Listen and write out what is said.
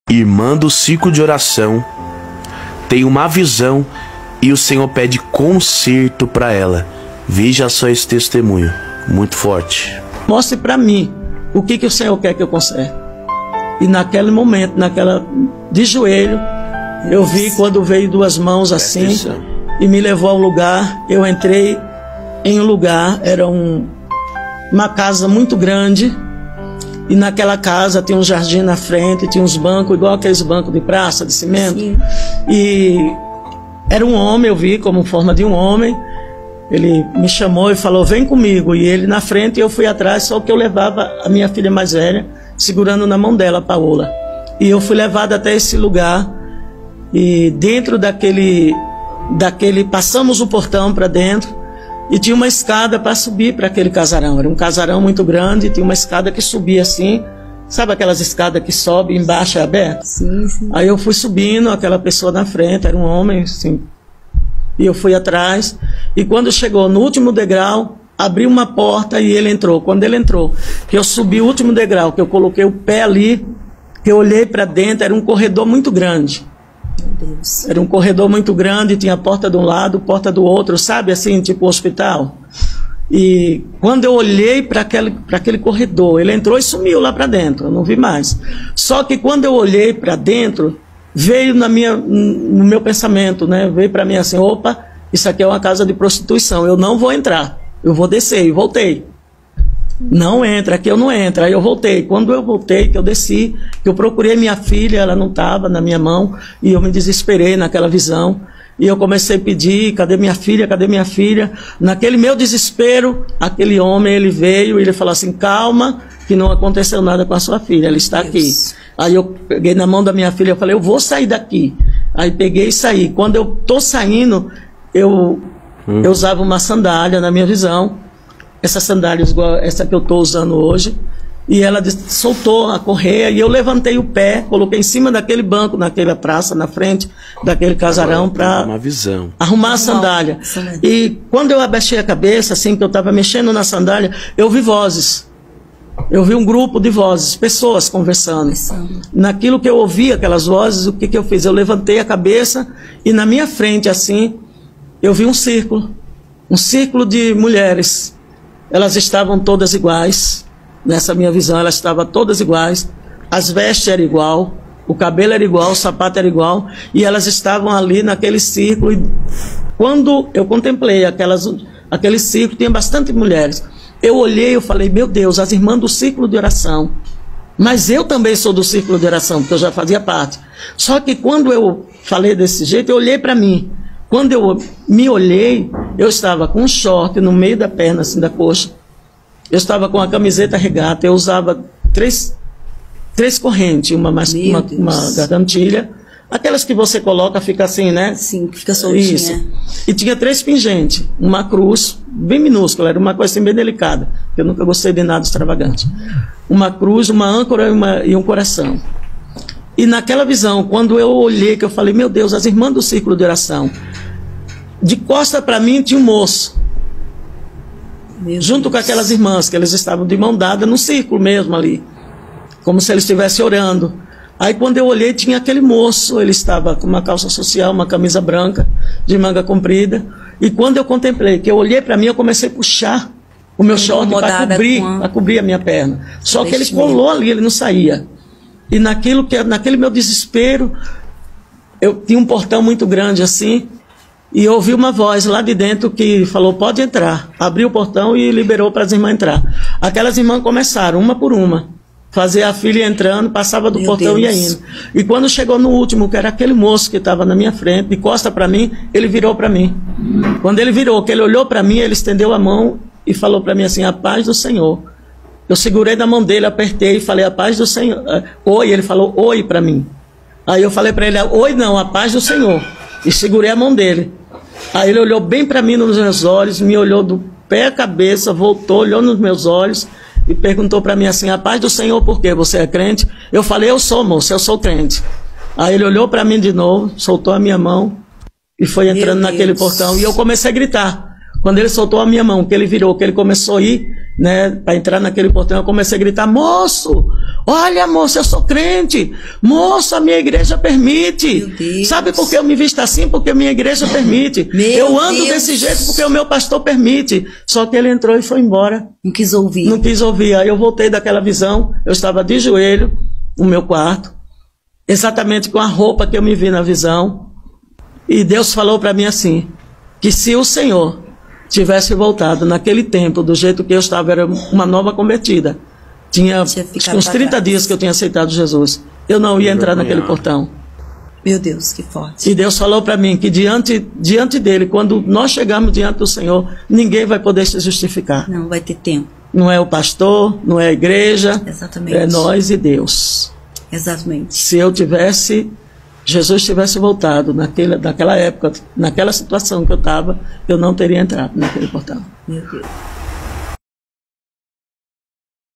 irmã do ciclo de oração, tem uma visão e o Senhor pede conserto para ela. Veja só esse testemunho, muito forte. Mostre para mim o que o Senhor quer que eu conserte. E naquele momento, de joelho, eu vi quando veio duas mãos assim e me levou a um lugar. Eu entrei em um lugar, era uma casa muito grande. E naquela casa tinha um jardim na frente, tinha uns bancos, igual aqueles bancos de praça, de cimento. Sim. E era um homem, eu vi como forma de um homem. Ele me chamou e falou, vem comigo. E ele na frente e eu fui atrás, só que eu levava a minha filha mais velha, segurando na mão dela, Paola. E eu fui levado até esse lugar. E dentro daquele passamos o portão para dentro. E tinha uma escada para subir para aquele casarão. Era um casarão muito grande, tinha uma escada que subia assim. Sabe aquelas escadas que sobe e embaixo é aberta? Sim, sim. Aí eu fui subindo, aquela pessoa na frente, era um homem, assim. E eu fui atrás. E quando chegou no último degrau, abriu uma porta e ele entrou. Quando ele entrou, que eu subi o último degrau, que eu coloquei o pé ali, que eu olhei para dentro, era um corredor muito grande. Meu Deus. Era um corredor muito grande, tinha a porta de um lado, porta do outro, sabe, assim, tipo hospital. E quando eu olhei para aquele corredor, ele entrou e sumiu lá para dentro, eu não vi mais. Só que quando eu olhei para dentro, veio no meu pensamento, né, veio para mim assim, opa, isso aqui é uma casa de prostituição, eu não vou entrar, eu vou descer, e voltei. Não entra, aqui eu não entro. Aí eu voltei. Quando eu voltei, que eu desci, que eu procurei minha filha, ela não estava na minha mão, e eu me desesperei naquela visão. E eu comecei a pedir, cadê minha filha, cadê minha filha? Naquele meu desespero, aquele homem, ele veio e ele falou assim, calma, que não aconteceu nada com a sua filha, ela está aqui. Aí eu peguei na mão da minha filha, eu falei, eu vou sair daqui. Aí peguei e saí. Quando eu estou saindo, eu usava uma sandália na minha visão, essas sandálias igual essa que eu estou usando hoje, e ela soltou a correia, e eu levantei o pé, coloquei em cima daquele banco, naquela praça, na frente daquele casarão, para arrumar a sandália. E quando eu abaixei a cabeça, assim, que eu estava mexendo na sandália, eu vi vozes. Eu vi um grupo de vozes, pessoas conversando. Naquilo que eu ouvi, aquelas vozes, o que eu fiz? Eu levantei a cabeça, e na minha frente, assim, eu vi um círculo de mulheres. Elas estavam todas iguais, nessa minha visão, elas estavam todas iguais, as vestes eram igual, o cabelo era igual, o sapato era igual, e elas estavam ali naquele círculo. E quando eu contemplei aquele círculo, tinha bastante mulheres. Eu olhei, eu falei, meu Deus, as irmãs do círculo de oração. Mas eu também sou do círculo de oração, porque eu já fazia parte. Só que quando eu falei desse jeito, eu olhei para mim. Quando eu me olhei, eu estava com um short no meio da perna, assim, da coxa. Eu estava com a camiseta regata, eu usava três correntes, uma gargantilha, aquelas que você coloca, fica assim, né? Sim, que fica soltinha. Isso. E tinha 3 pingentes, uma cruz, bem minúscula, era uma coisa assim, bem delicada, eu nunca gostei de nada extravagante. Uma cruz, uma âncora e um coração. E naquela visão, quando eu olhei, que eu falei, meu Deus, as irmãs do círculo de oração, de costa para mim tinha um moço, junto com aquelas irmãs, que elas estavam de mão dada no círculo mesmo ali, como se eles estivessem orando. Aí quando eu olhei, tinha aquele moço, ele estava com uma calça social, uma camisa branca, de manga comprida, e quando eu contemplei, que eu olhei para mim, eu comecei a puxar o meu short para cobrir a minha perna. Só que ele colou ali, ele não saía. E naquele meu desespero, eu tinha um portão muito grande assim, e eu ouvi uma voz lá de dentro que falou, pode entrar. Abriu o portão e liberou para as irmãs entrar. Aquelas irmãs começaram, uma por uma, fazer a filha entrando, passava do portão e ia indo. E quando chegou no último, que era aquele moço que estava na minha frente, de costa para mim, ele virou para mim. Quando ele virou, que ele olhou para mim, ele estendeu a mão e falou para mim assim, a paz do Senhor. Eu segurei na mão dele, apertei e falei, a paz do Senhor. Oi, ele falou, oi para mim. Aí eu falei para ele, oi não, a paz do Senhor. E segurei a mão dele. Aí ele olhou bem para mim nos meus olhos, me olhou do pé à cabeça, voltou, olhou nos meus olhos e perguntou para mim assim, a paz do Senhor, por quê? Você é crente? Eu falei, eu sou, moço, eu sou crente. Aí ele olhou para mim de novo, soltou a minha mão e foi entrando naquele portão. E eu comecei a gritar. Quando ele soltou a minha mão, que ele virou, que ele começou a ir, né, para entrar naquele portão, eu comecei a gritar: moço, olha, moço, eu sou crente, moço, a minha igreja permite. Meu Deus. Sabe por que eu me visto assim? Porque a minha igreja permite. Eu ando desse jeito porque o meu pastor permite. Só que ele entrou e foi embora. Não quis ouvir. Não quis ouvir. Aí eu voltei daquela visão, eu estava de joelho no meu quarto, exatamente com a roupa que eu me vi na visão, e Deus falou para mim assim, que se o Senhor tivesse voltado naquele tempo, do jeito que eu estava, era uma nova convertida, tinha uns 30 dias que eu tinha aceitado Jesus, eu não ia entrar naquele portão. Meu Deus, que forte. E Deus falou para mim que diante dele, quando nós chegarmos diante do Senhor, ninguém vai poder se justificar. Não vai ter tempo. Não é o pastor, não é a igreja, Exatamente. é nós e Deus. Exatamente. Se Jesus tivesse voltado naquela época, naquela situação que eu estava, eu não teria entrado naquele portão. Meu Deus.